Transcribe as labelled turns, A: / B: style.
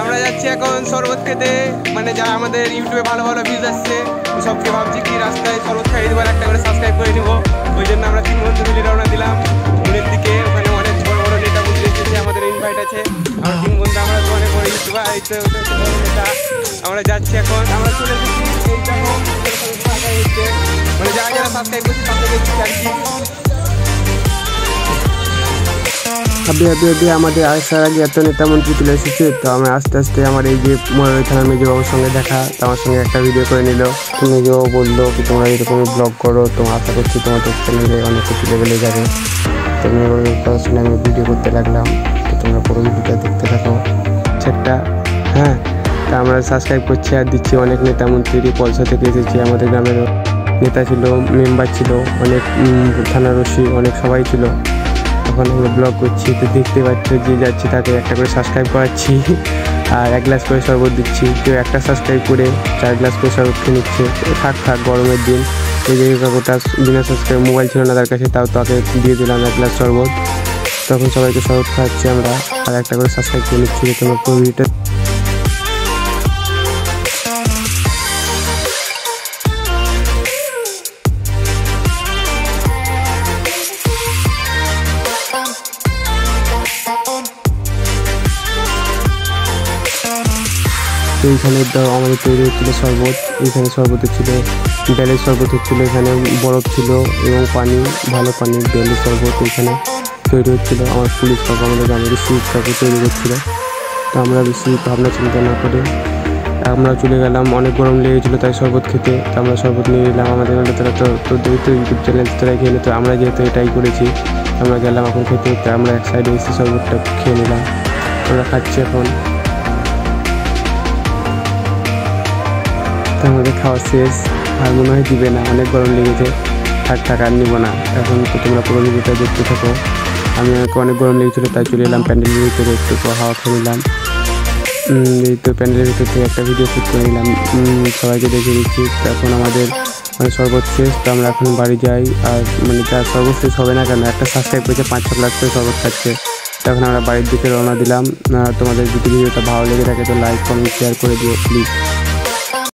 A: আমরা যাচ্ছি এখন শরবত খেতে, মানে যারা আমাদের ইউটিউবে ভালো ভালো ভিউজ আসছে সবকে ভাবছি কি রাস্তায় শরবত খাইয়ে দেবার, একটা করে সাবস্ক্রাইব করে নিবো। ওই জন্য আমরা 3 বন্ধু মিলে রওনা দিলাম পুনের দিকে। ওখানে অনেক বড় বড় নেতা বন্ধু এসেছে, আমাদের ইনভাইট আছে। আমরা 3 বন্ধু, আমরা অনেক বড় ইউটিউবার, নেতা। আমরা যাচ্ছি এখন, আমরা চলে এসেছি মানে যারা যারা সাবস্ক্রাইব করছি তাদেরকে যাচ্ছি।
B: अभी আমাদের আসার আগে এত নেতা মন্ত্রী চলে এসেছে। তো আমি আস্তে আস্তে আমার এই যে ময়ূর থানার মেজবাবুর সঙ্গে দেখা, তো আমার সঙ্গে একটা ভিডিও করে নিল। মেজবাবু বললো কি তোমরা এরকমই ব্লগ করো, তোমরা আশা করছি তোমাদের চ্যানেলে অনেক কিছু লেভেলে যাবে। তো মেজবাবুর কথা শুনে আমি ভিডিও করতে লাগলাম। তো তোমরা পুরো ভিডিওটা দেখতে থাকো সেটা। হ্যাঁ, তা আমরা সাবস্ক্রাইব করছি আর দিচ্ছি। অনেক নেতা মন্ত্রী পলসা থেকে এসেছে, আমাদের গ্রামের নেতা ছিল, মেম্বার ছিল, অনেক থানার ওসি, অনেক সবাই ছিল। তখন আমরা ব্লগ করছি, তো দেখতে পাচ্ছ যে যাচ্ছি তাকে একটা করে সাবস্ক্রাইব করাচ্ছি আর 1 গ্লাস করে শরবত দিচ্ছি। কেউ একটা সাবস্ক্রাইব করে 4 গ্লাস করে শরবত খেয়ে নিচ্ছে। থাক গরমের দিন, এই যে কাকুটা বিনা সাবস্ক্রাইব, মোবাইল ছিল না তার কাছে, তাও তাকে দিয়ে দিলাম 1 গ্লাস শরবত। তখন সবাইকে শরবত খাওয়াচ্ছি আমরা আর একটা করে সাবস্ক্রাইব করে নিচ্ছি। তোমার পুরো ভিডিওটা তো এইখানে আমাদের তৈরি হচ্ছিলো শরবত। এইখানে শরবত ছিল, বেলের শরবত হচ্ছিলো, এখানে বরফ ছিল এবং পানি, ভালো পানি, বেলের শরবত এইখানে তৈরি হচ্ছিলো। আমার পুলিশ কাকু, আমাদের গ্রামের সুইট কাকু তৈরি করছিলো। তো আমরা বেশি ভাবনা চিন্তা না করে আমরা চলে গেলাম। অনেক গরম লেগেছিলো তাই শরবত খেতে। তো আমরা শরবত নিয়ে নিলাম। আমাদের তোরা তো ইউটিউব চ্যানেল তোরাই খেয়ে নিত, আমরা যেহেতু এটাই করেছি আমরা গেলাম এখন খেতে। তো আমরা এক সাইডে এসে শরবতটা খেয়ে নিলাম, আমরা খাচ্ছি এখন। তো আমাদের খাওয়া শেষ, আর মনে হয় দিবে না, অনেক গরম লেগেছে। থাক আর নিব না এখন। তো তোমরা পুরো ভিডিওটা দেখতে থাকো। আমি অনেক গরম লেগেছিলো তাই চলে এলাম প্যান্ডেলের ভিতরে, একটু হাওয়া খেয়ে নিলাম। এই তো প্যান্ডেলের ভিতর থেকে একটা ভিডিও শ্যুট করে নিলাম, সবাইকে দেখে দিচ্ছি। এখন আমাদের মানে শরবত শেষ, তো আমরা এখন বাড়ি যাই। আর মানে যা শরবত শেষ হবে না কেন, একটা সাবস্ক্রাইব করেছে 5-6 গ্লাস করে শরবত খাচ্ছে। তখন আমরা বাড়ির দিকে রওনা দিলাম। তোমাদের যদি ভিডিওটা ভালো লেগে থাকে তো লাইক, কমেন্ট, শেয়ার করে দিও প্লিজ।